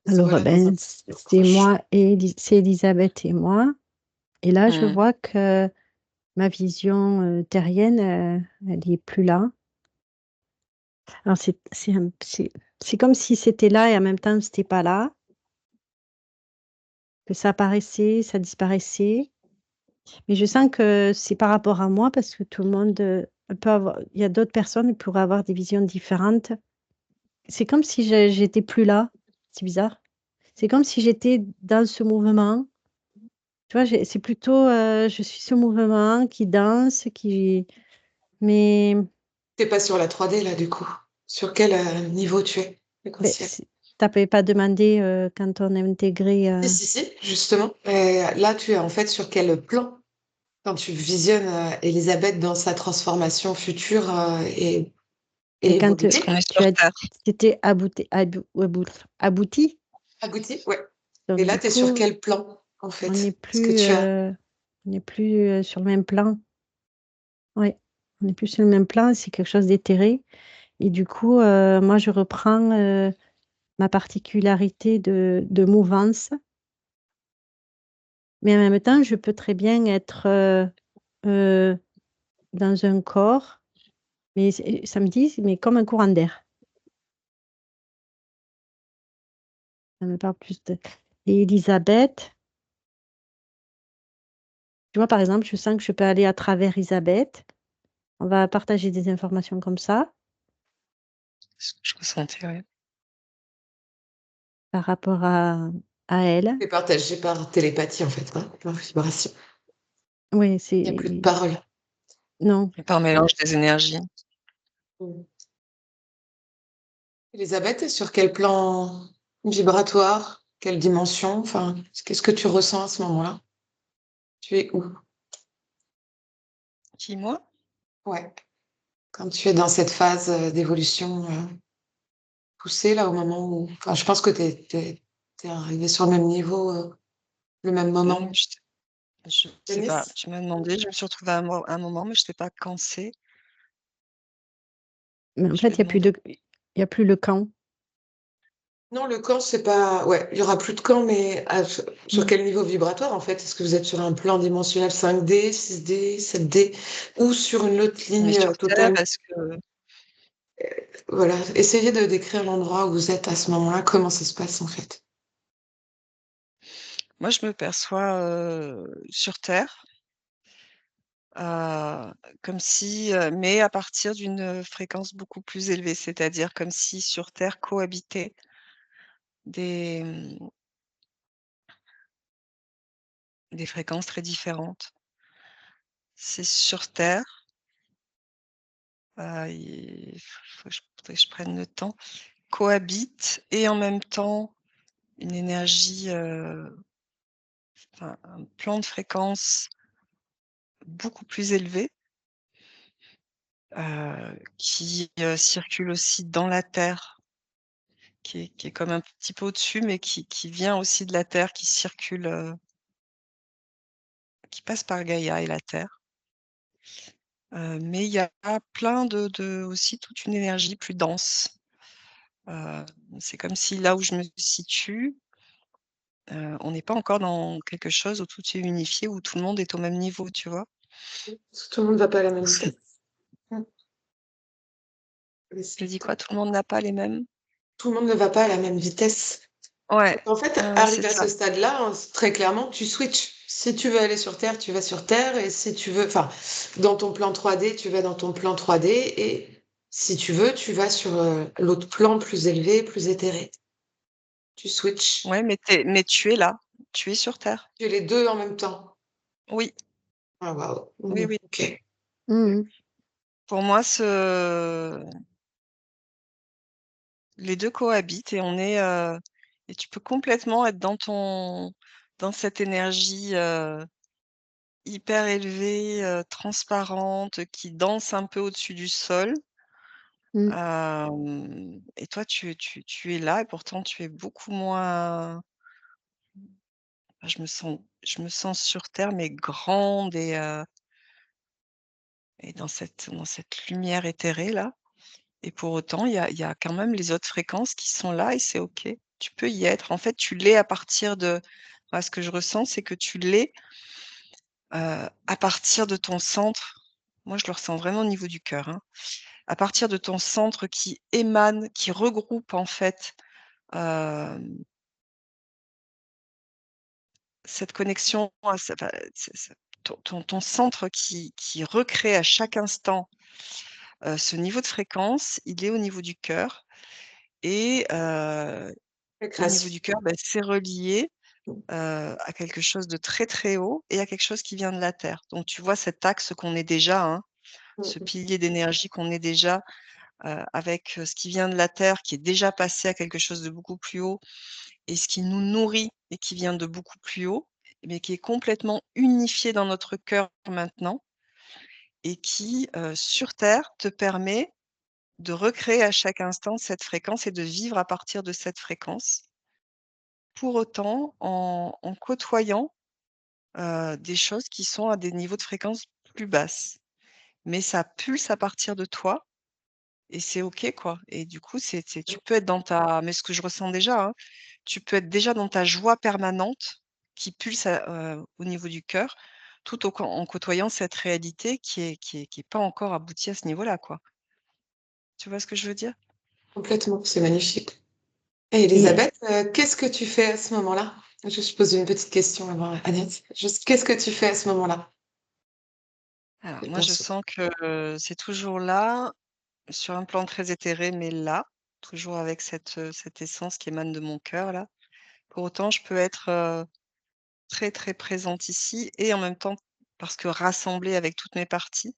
Alors, voilà, dans un futur c'est proche? moi et c'est Elisabeth et moi. Et là, je Mmh. vois que ma vision terrienne, elle n'est plus là. Alors, c'est comme si c'était là et en même temps, c'était pas là, que ça apparaissait, ça disparaissait. Mais je sens que c'est par rapport à moi parce que tout le monde peut avoir. Il y a d'autres personnes qui pourraient avoir des visions différentes. C'est comme si j'étais plus là. C'est bizarre. C'est comme si j'étais dans ce mouvement. Tu vois, c'est plutôt, je suis ce mouvement qui danse, mais T'es pas sur la 3D là, du coup. Sur quel niveau tu es beh, fréquentiel? tu avais pas demandé, quand on a intégré, Si, justement. Là, tu es en fait sur quel plan quand tu visionnes Elisabeth dans sa transformation future mais et quand, évolutive? Qu'on est tu sur as terre. c'était abouti, Aboutie, ouais. Et donc là, du tu es sur coup, quel plan, en on n'est fait? Est-ce que plus, tu as... sur le même plan. Ouais, on n'est plus sur le même plan, c'est quelque chose d'éthéré et du coup, moi je reprends, ma particularité de mouvance, mais en même temps, je peux très bien être, heu, dans un corps, mais ça me dit: «Mais comme un courant d'air». Ça me parle plus de et Elisabeth, tu vois, par exemple, je sens que je peux aller à travers Elisabeth On va partager des informations comme ça Ce que je ressentais, ouais. par rapport à elle. C'est partagé par télépathie, en fait, hein, par vibration. Oui, Il n'y a plus de c'est... parole. Non. Et par mélange des énergies. Mm. Elisabeth, sur quel plan vibratoire, quelle dimension, enfin, qu'est-ce que tu ressens à ce moment-là? Tu es où? Qui, moi? Ouais, quand tu es dans cette phase d'évolution poussée, là, au moment où... Enfin, je pense que t'es arrivé sur le même niveau, le même moment. Je sais pas. Denis? Tu m'as demandé, je me suis retrouvée à un moment, mais je sais pas quand c'est. Mais en Je fait, vais demander. il y a plus le camp. Non, le camp, c'est pas... Ouais, il y aura plus de camp, mais sur quel niveau vibratoire, en fait? Est-ce que vous êtes sur un plan dimensionnel 5D, 6D, 7D, ou sur une autre On ligne est sur Terre, totalement... est-ce que Voilà, essayez de décrire l'endroit où vous êtes à ce moment-là, comment ça se passe, en fait. moi, je me perçois sur Terre, comme si, mais à partir d'une fréquence beaucoup plus élevée, c'est-à-dire comme si sur Terre cohabitaient des, des fréquences très différentes. C'est sur Terre, il faudrait que je prenne le temps, cohabitent et en même temps une énergie, enfin, un plan de fréquence beaucoup plus élevé, qui, circule aussi dans la Terre, qui est comme un petit peu au-dessus, mais qui vient aussi de la Terre, qui circule, qui passe par Gaïa et la Terre. Mais il y a plein de aussi toute une énergie plus dense. Heu, c'est comme si là où je me situe, on n'est pas encore dans quelque chose où tout est unifié, où tout le monde est au même niveau, tu vois? Parce que tout le monde ne va pas à la même vitesse. Mm. Je dis quoi? Tout le monde n'a pas les mêmes? Tout le monde ne va pas à la même vitesse. Ouais, En fait, ouais, ouais, c'est arrivé à ça. ce stade-là, hein, très clairement, tu switches. Si tu veux aller sur Terre, tu vas sur Terre. Et si tu veux, enfin, dans ton plan 3D, tu vas dans ton plan 3D. Et si tu veux, tu vas sur l'autre plan plus élevé, plus éthéré. Tu switches. Ouais, mais tu es là, tu es sur terre. Tu es les deux en même temps. Oui, Ah, waouh. oui, Mhm. oui. Ok. Mhm. Pour moi, les 2 cohabitent et on est, et tu peux complètement être dans cette énergie, hyper élevée, transparente, qui danse un peu au-dessus du sol. Mm. Et toi, tu es là et pourtant tu es beaucoup moins, je me sens sur terre, mais grande et dans cette lumière éthérée là. Et pour autant, il y a quand même les autres fréquences qui sont là et c'est OK. Tu peux y être. En fait, tu l'es à partir de moi, ce que je ressens, c'est que tu l'es, à partir de ton centre. Moi, je le ressens vraiment au niveau du cœur, hein. À partir de ton centre qui émane, qui regroupe en fait, hem, cette connexion à ce enfin, ce ton centre qui recrée à chaque instant, ce niveau de fréquence, il est au niveau du cœur et La au niveau création. du cœur, bah, c'est relié, à quelque chose de très, très haut et à quelque chose qui vient de la terre. Donc tu vois cet axe qu'on est déjà, hein, ce Mhm. pilier d'énergie qu'on est déjà, avec, ce qui vient de la terre, qui est déjà passé à quelque chose de beaucoup plus haut et ce qui nous nourrit et qui vient de beaucoup plus haut, mais qui est complètement unifié dans notre cœur maintenant et qui, sur terre, te permet de recréer à chaque instant cette fréquence et de vivre à partir de cette fréquence. Pour autant, en côtoyant, des choses qui sont à des niveaux de fréquence plus basses. Mais ça pulse à partir de toi et c'est OK, quoi. Et du coup, c'est tu peux être dans ta mais ce que je ressens déjà, hein, tu peux être déjà dans ta joie permanente qui pulse au niveau du cœur, tout en côtoyant cette réalité qui est pas encore aboutie à ce niveau-là, quoi. Tu vois ce que je veux dire? Complètement. C'est magnifique. Et Et Elisabeth, qu'est-ce que tu fais à ce moment-là? Je pose une petite question avant Agnès. Juste, qu'est-ce que tu fais à ce moment-là? Alors C'est moi, pas je sûr. sens que, c'est toujours là, sur un plan très éthéré, mais là, toujours avec cette essence qui émane de mon cœur là. Pour autant, je peux être, très, très présente ici et en même temps parce que rassemblée avec toutes mes parties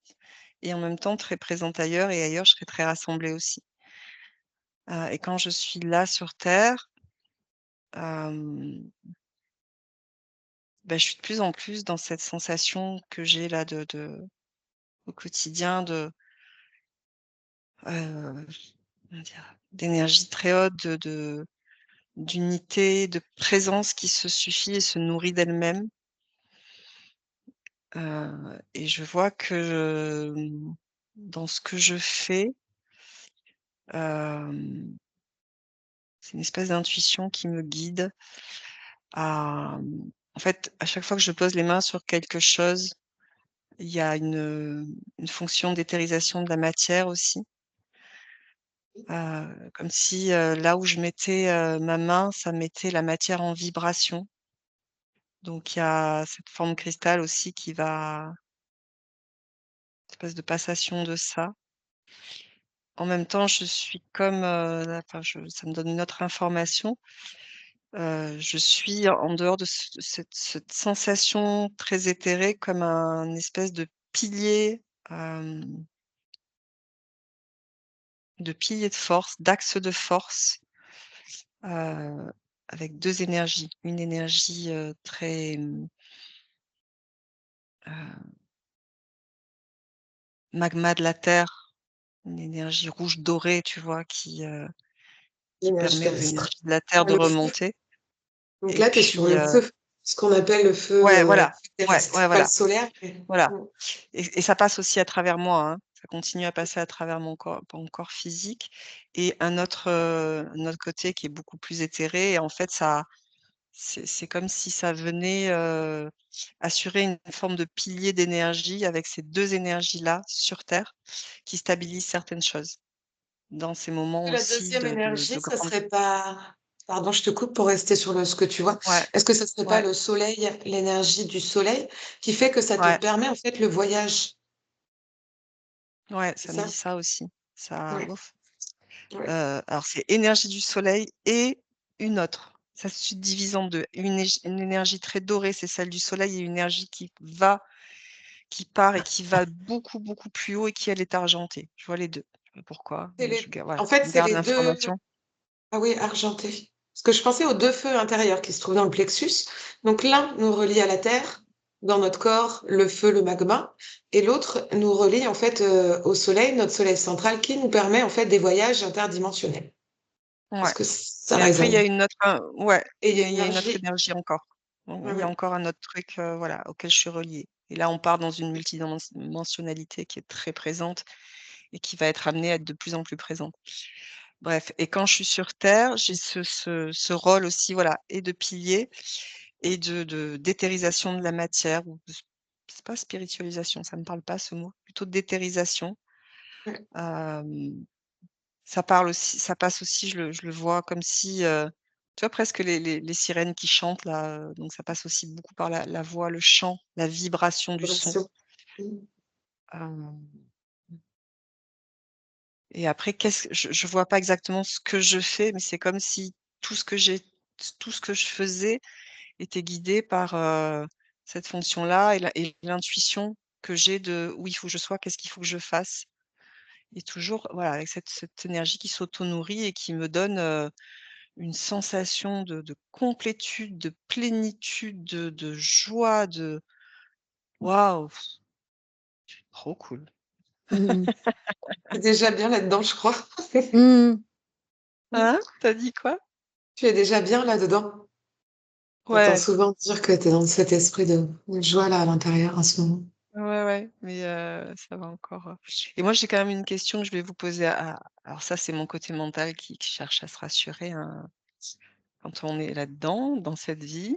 et en même temps très présente ailleurs et ailleurs, je serai très rassemblée aussi. Et quand je suis là sur terre, hem, je suis de plus en plus dans cette sensation que j'ai là de au quotidien heu, comment dire? D'énergie très haute, d'unité, de présence qui se suffit et se nourrit d'elle-même. Et je vois que, dans ce que je fais, hem, c'est une espèce d'intuition qui me guide à, en fait, à chaque fois que je pose les mains sur quelque chose, il y a une fonction d'éthérisation de la matière aussi. Comme si, là où je mettais, ma main, ça mettait la matière en vibration. Donc il y a cette forme cristal aussi qui va espèce de passation de ça. En même temps, je suis comme, enfin je ça me donne une autre information. Je suis en dehors de cette sensation très éthérée comme un espèce hem, de pilier de force, d'axe de force, heu, avec 2 énergies. Une énergie, très, magma de la terre, une énergie rouge dorée, tu vois? Qui L'énergie permet aux terrestre. énergies de la terre de Le feu. remonter Donc et là, tu es sur puis, le feu, ce qu'on appelle le feu ouais, voilà, ouais, terrestre, ouais, pas le voilà. solaire. Mais... Voilà, Mm. et ça passe aussi à travers moi, hein. Ça continue à passer à travers mon corps physique et un autre côté qui est beaucoup plus éthéré et en fait ça c'est comme si ça venait, assurer une forme de pilier d'énergie avec ces 2 énergies-là sur terre qui stabilisent certaines choses. Dans ces moments La aussi deuxième de énergie, ça grande, serait pas... Pardon, je te coupe pour rester sur ce que tu vois. ouais, Est-ce que ça serait pas ouais, le soleil, l'énergie du soleil, qui fait que ça te ouais, permet en fait le voyage, ouais, c'est ça me dit ça? ça aussi. Ça, Ouais, ouf. ouais. Alors c'est énergie du soleil et une autre. Ça se subdivise en 2. Une énergie très dorée, c'est celle du soleil et une énergie qui part et qui va beaucoup, beaucoup plus haut et qui elle est argentée. Je vois les 2. Je sais pas pourquoi, C'est mais les... voilà, En fait, je c'est garde les deux. l'information. Ah oui, argenté. Parce que je pensais aux deux feux intérieurs qui se trouvent dans le plexus. Donc l'un nous relie à la terre, dans notre corps, le feu, le magma, et l'autre nous relie en fait au soleil, notre soleil central, qui nous permet en fait des voyages interdimensionnels. Est-ce Ouais, que ça et après il y a résonne? une autre, ouais, Et il y a il y a une autre l'énergie. énergie encore. Ouais, Il y a ouais. encore un autre truc, voilà, auquel je suis reliée et là on part dans une multidimensionnalité qui est très présente et qui va être amenée à être de plus en plus présente. Bref, et quand je suis sur terre, j'ai ce rôle aussi, voilà, et de pilier et de d'éthérisation de la matière ou de c'est pas spiritualisation, ça me parle pas ce mot, plutôt d'éthérisation. Ouais. Hem, Ça parle aussi, ça passe aussi, je le vois comme si, tu vois presque les sirènes qui chantent là, donc ça passe aussi beaucoup par la voix, le chant, la vibration du son. Vibration. Mhm. Hem Et après qu'est-ce que je vois pas exactement ce que je fais, mais c'est comme si tout ce que j'ai tout ce que je faisais était guidé par, cette fonction-là et l'intuition que j'ai de où il faut que je sois, qu'est-ce qu'il faut que je fasse et toujours, voilà, avec cette énergie qui s'auto-nourrit et qui me donne, une sensation de complétude, de plénitude, de joie, de waouh! Trop cool. Mmh. Tu es déjà bien là-dedans, je crois. Mmh. Hein? Tu as dit quoi? Tu es déjà bien là-dedans. J'entends Ouais. souvent dire que tu es dans cet esprit de joie là à l'intérieur en ce moment. Ouais, ouais, mais ça va encore, et moi, j'ai quand même une question que je vais vous poser à alors ça, c'est mon côté mental qui cherche à se rassurer, hein. Quand on est là-dedans, dans cette vie,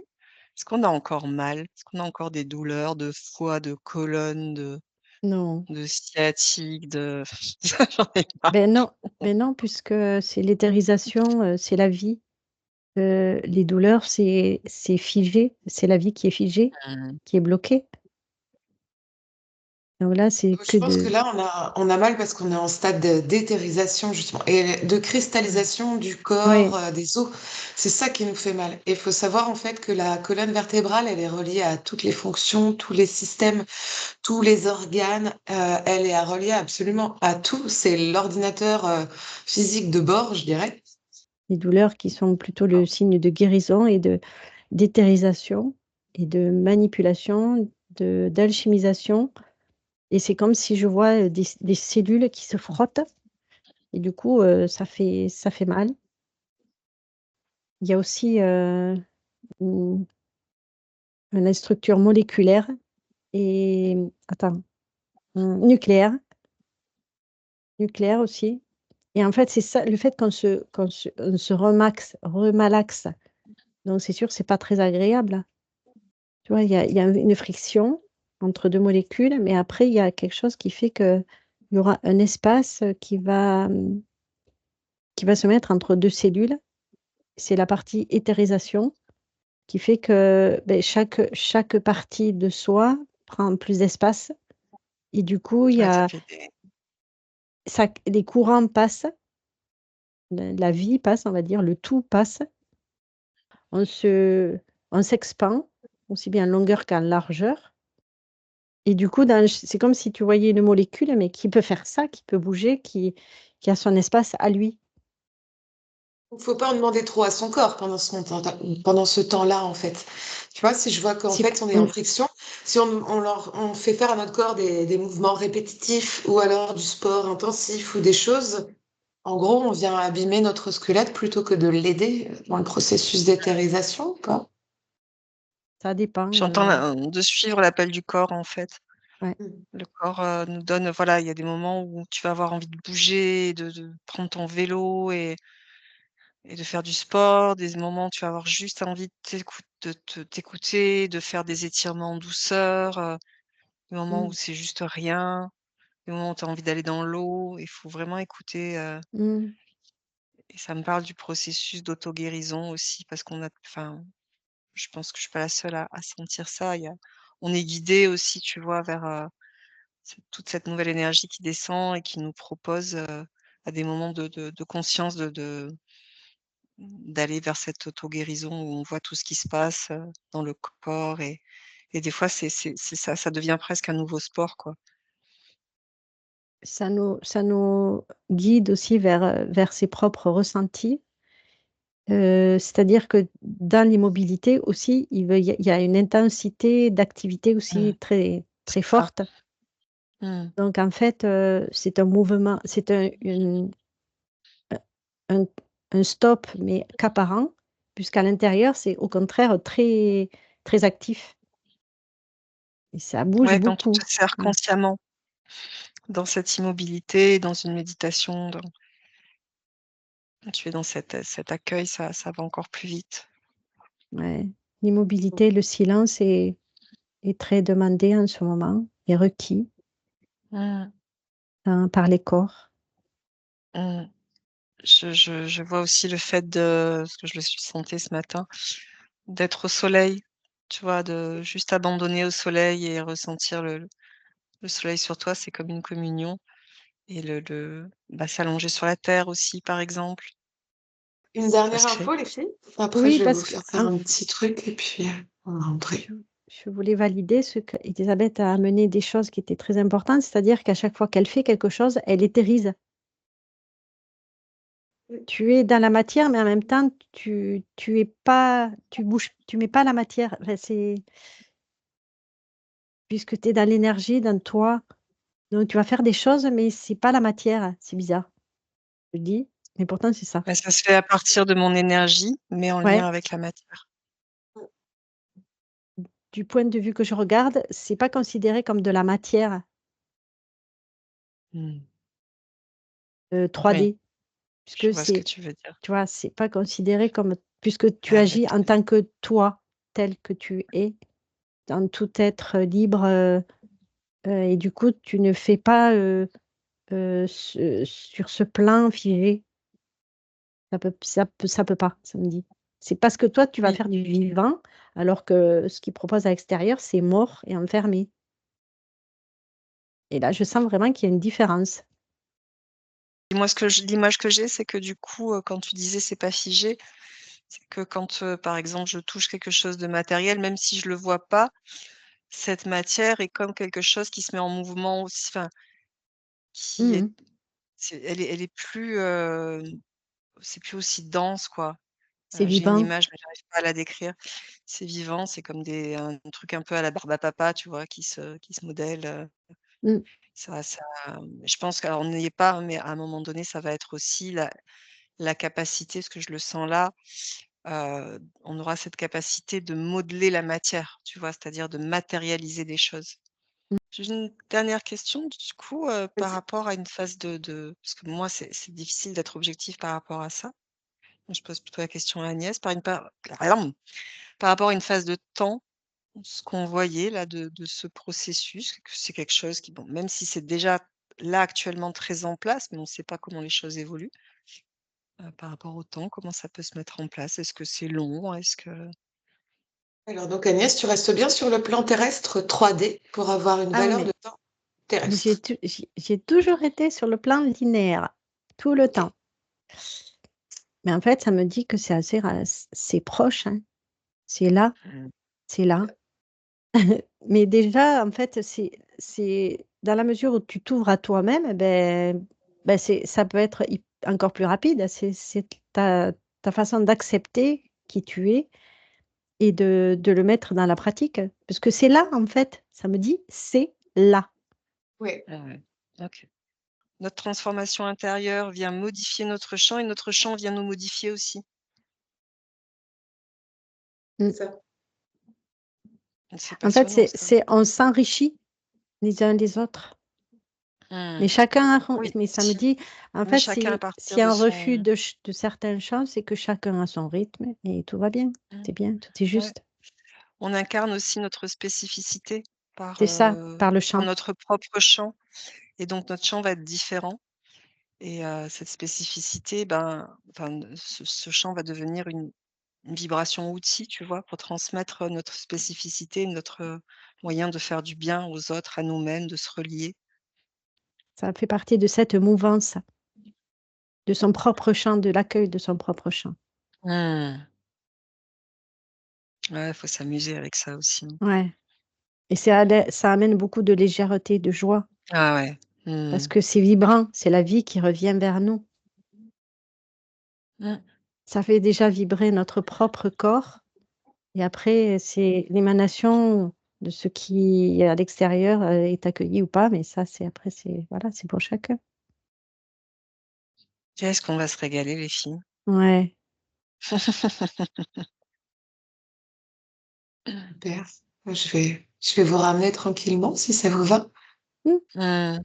est-ce qu'on a encore mal? Est-ce qu'on a encore des douleurs de foie, de colonne, Non. de sciatique, de j'en ai marre. Ben non, ben non, puisque c'est l'éthérisation, c'est la vie. Les douleurs, c'est figé, c'est la vie qui est figée, Mmh. qui est bloquée. Donc là, c'est Je que pense que de... là, on a mal parce qu'on est en stade d'éthérisation, justement, et de cristallisation du corps, Ouais, des os. C'est ça qui nous fait mal. Et il faut savoir, en fait, que la colonne vertébrale, elle est reliée à toutes les fonctions, tous les systèmes, tous les organes. Elle est reliée absolument à tout. C'est l'ordinateur, physique de bord, je dirais. les douleurs qui sont plutôt le signe de guérison et de d'éthérisation et de manipulation, d'alchimisation. Et c'est comme si je vois des cellules qui se frottent. Et du coup, ça fait mal. Il y a aussi une, une structure moléculaire et, attends, nucléaire, nucléaire aussi. Et en fait, c'est ça, le fait on se remalaxe. Donc, c'est sûr, c'est pas très agréable. Tu vois, il y a une friction entre deux molécules, mais après, il y a quelque chose qui fait que il y aura un espace qui va se mettre entre deux cellules. C'est la partie éthérisation qui fait que ben, chaque partie de soi prend plus d'espace. Et du coup, il y Ouais, ça a, fait des les courants passent, la vie passe, on va dire, le tout passe. On se, on s'expand, aussi bien en longueur qu'en largeur. Et du coup, c'est comme si tu voyais une molécule, mais qui peut faire ça, qui peut bouger, qui a son espace à lui. Il faut pas en demander trop à son corps pendant ce temps-là, en fait. Tu vois, si je vois qu'en C'est, fait, on est en friction, si on fait faire à notre corps des mouvements répétitifs ou alors du sport intensif ou des choses, en gros, on vient abîmer notre squelette plutôt que de l'aider dans le processus d'éthérisation, quoi. ça dépend. j'entends de suivre l'appel du corps, en fait. Ouais. Mm. Le corps, nous donne voilà, il y a des moments où tu vas avoir envie de bouger, de prendre ton vélo et de faire du sport, des moments où tu vas avoir juste envie de t'écouter, de faire des étirements en douceur, des moments où Mm. c'est juste rien, des moments où tu as envie d'aller dans l'eau. Il faut vraiment écouter, Mm. et ça me parle du processus d'auto-guérison aussi parce qu'on a enfin, je pense que je suis pas la seule à sentir ça. On est guidé aussi, tu vois, vers, toute cette nouvelle énergie qui descend et qui nous propose, à des moments de conscience d'aller vers cette auto-guérison où on voit tout ce qui se passe, dans le corps et des fois c'est ça, ça devient presque un nouveau sport, quoi. Ça nous guide aussi vers ses propres ressentis. C'est-à-dire que dans l'immobilité aussi, il y a une intensité d'activité Mmh. aussi très, C'est très ça. forte. Mmh. Donc, en fait, c'est un mouvement, c'est un, un stop, mais qu'apparent, puisqu'à l'intérieur, c'est au contraire très, très actif. Et ça bouge Ouais, quand tu beaucoup. te sers Ouais, consciemment dans cette immobilité, dans une méditation, quand tu es dans cet accueil, ça va encore plus vite. ouais. L'immobilité, le silence est très demandé en ce moment, est requis Mmh. par les corps. Mmh. Je vois aussi le fait de parce que je le suis sentais ce matin, d'être au soleil, tu vois? De juste abandonner au soleil et ressentir le soleil sur toi, c'est comme une communion et bah, s'allonger sur la terre aussi, par exemple, Une ça dernière se fait. info, les filles. Après, Oui, je vais vous parce que faire faire un petit truc et puis on va rentrer. je, je voulais valider ce que Elisabeth a amené des choses qui étaient très importantes, c'est-à-dire qu'à chaque fois qu'elle fait quelque chose, elle éthérise. Tu es dans la matière, mais en même temps, tu es pas, tu bouges, tu mets pas la matière. Enfin, puisque tu es dans l'énergie, dans toi. Donc, tu vas faire des choses, mais c'est pas la matière. C'est bizarre. Je le dis, mais pourtant, c'est ça. Bah, ça se fait à partir de mon énergie, mais en lien Ouais. avec la matière. Du point de vue que je regarde, c'est pas considéré comme de la matière Mmh. Oui, 3D, je puisque vois ce que c'est, tu veux dire. tu vois, c'est pas considéré comme, puisque tu Avec agis en tant que toi, tel que tu es, dans tout être libre, et du coup, tu ne fais pas sur ce plan figé. Ça peut pas, ça me dit. C'est parce que toi, tu vas oui, faire du vivant, alors que ce qu'ils proposent à l'extérieur, c'est mort et enfermé. Et là, je sens vraiment qu'il y a une différence. Et moi, l'image que j'ai, c'est que du coup, quand tu disais: «C'est pas figé», c'est que quand, par exemple, je touche quelque chose de matériel, même si je le vois pas, cette matière est comme quelque chose qui se met en mouvement aussi, enfin, qui est Mmh. elle est plus, c'est plus aussi dense, quoi. C'est J'ai une vivant. image, mais j'arrive pas à la décrire. C'est vivant, c'est comme un truc un peu à la Barbe à papa, tu vois? Qui se modèle, Mmh. ça, je pense qu'on n'y est pas, mais à un moment donné, ça va être aussi la capacité, parce que je le sens là, on aura cette capacité de modeler la matière, tu vois? C'est-à-dire de matérialiser des choses. Mmh. J'ai une dernière question, du coup, par Vas-y. rapport à une phase de parce que moi, c'est difficile d'être objectif par rapport à ça. Je pose plutôt la question à Agnès. Par rapport à une phase de temps, ce qu'on voyait là de ce processus, que c'est quelque chose qui, bon, même si c'est déjà là actuellement très en place, mais on ne sait pas comment les choses évoluent, par rapport au temps, comment ça peut se mettre en place? Est-ce que c'est long? Est-ce que Alors donc Agnès, tu restes bien sur le plan terrestre 3D pour avoir une Ah oui, valeur de temps mais terrestre. j'ai toujours été sur le plan linéaire, tout le Ok. temps. Mais en fait, ça me dit que c'est assez c'est proche, hein. C'est là, Mmh. c'est là. Mais déjà, en fait, c'est dans la mesure où tu t'ouvres à toi-même, eh ben, ça peut être encore plus rapide. C'est ta façon d'accepter qui tu es et de le mettre dans la pratique. Parce que c'est là, en fait, ça me dit, c'est là. Oui. Ah ouais. OK. Notre transformation intérieure vient modifier notre champ et notre champ vient nous modifier aussi. C'est Mm. ça. C'est En fait, passionnant ça. on s'enrichit les uns les autres. Mmh. Mais chacun, Oui, mais ça me dit, en mais fait, chacun à partir s'il y a de un refus son de certaines choses, c'est que chacun a son rythme et tout va bien. mmh, C'est bien, tout est ouais. juste. On incarne aussi notre spécificité C'est ça, par le par chant. notre propre champ et donc notre champ va être différent et cette spécificité, ben, enfin, ce champ va devenir une vibration outil, tu vois? Pour transmettre, notre spécificité, notre, moyen de faire du bien aux autres, à nous-mêmes, de se relier. Ça fait partie de cette mouvance, de son propre chant, de l'accueil de son propre chant. Mmh. Ouais, faut s'amuser avec ça aussi, hein. Ouais. Et ça amène beaucoup de légèreté, de joie, Ah ouais. parce Mmh. que c'est vibrant, c'est la vie qui revient vers nous. Mmh. Ça fait déjà vibrer notre propre corps et après, c'est l'émanation de ce qui, à l'extérieur, est accueilli ou pas, mais ça, c'est après, c'est voilà, c'est pour chacun. Qu'est-ce qu'on va se régaler les filles. Ouais. Super. Je vais vous ramener tranquillement si ça vous va. Mmh. Mmh.